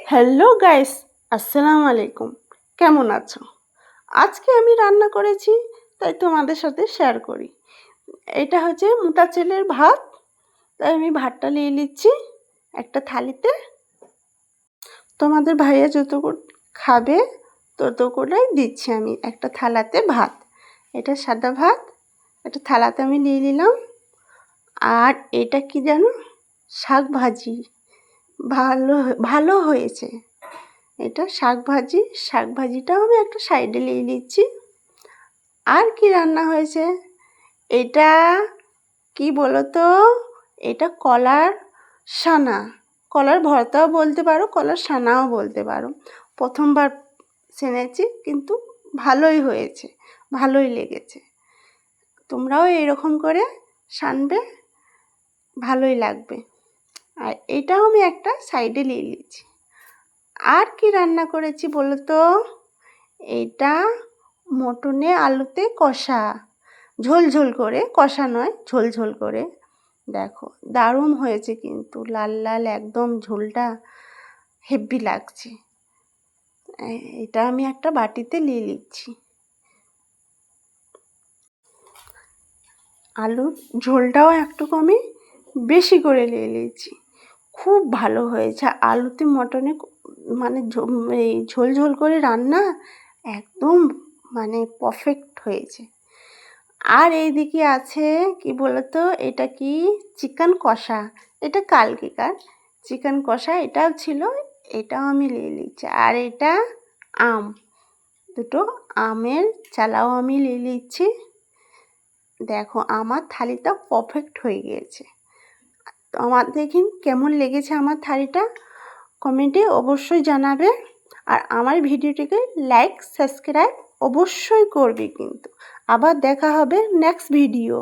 Hello guys, আসসালামু আলাইকুম। কেমন আছো? আজকে আমি রান্না করেছি, তাই তোমাদের সাথে শেয়ার করি। এটা হচ্ছে মোটা চালের ভাত, তাই আমি ভাতটা নিয়ে নিচ্ছি একটা থালিতে। তোমাদের ভাইয়া যতটুকু খাবে ততটুকুই দিচ্ছি আমি একটা থালাতে ভাত। এটা সাদা ভাত, একটা থালাতে আমি নিয়ে নিলাম। আর এটা কি জানো? শাক ভাজি। ভালো ভালো হয়েছে। এটা শাক ভাজিটাও আমি একটা সাইডে নিয়ে নিচ্ছি। আর কি রান্না হয়েছে? এটা কি বলো তো? এটা কলার সানা, কলার ভর্তাও বলতে পারো, কলার সানাও বলতে পারো। প্রথমবার সেনেছি, কিন্তু ভালোই হয়েছে, ভালোই লেগেছে। তোমরাও এরকম করে সানবে, ভালোই লাগবে। আর এটাও আমি একটা সাইডে নিয়ে নিয়েছি। আর কি রান্না করেছি বলো তো? এটা মটনে আলুতে কষা, ঝোল ঝোল করে, কষা নয়, ঝোল ঝোল করে। দেখো দারুণ হয়েছে, কিন্তু লাল লাল একদম, ঝোলটা হেব্বি লাগছে। এটা আমি একটা বাটিতে নিয়ে নিচ্ছি। আলুর ঝোলটাও একটুকু আমি বেশি করে নিয়ে নিয়েছি। খুব ভালো হয়েছে আলুতে মটনে, মানে এই ঝোল ঝোল করে রান্না একদম মানে পারফেক্ট হয়েছে। আর এইদিকে আছে কি বলতো? এটা কি চিকেন কষা। এটা কালকেকার চিকেন কষা, এটাও ছিল, এটাও আমি নিয়ে নিচ্ছি। আর এটা আম, দুটো আমের চালাও আমি নিয়ে নিচ্ছি। দেখো আমার থালিটা পারফেক্ট হয়ে গিয়েছে। তো আমার দেখুন কেমন লেগেছে আমার থালিটা, কমেন্টে অবশ্যই জানাবে। আর আমার ভিডিওটিকে লাইক সাবস্ক্রাইব অবশ্যই করবে কিন্তু। আবার দেখা হবে নেক্সট ভিডিও।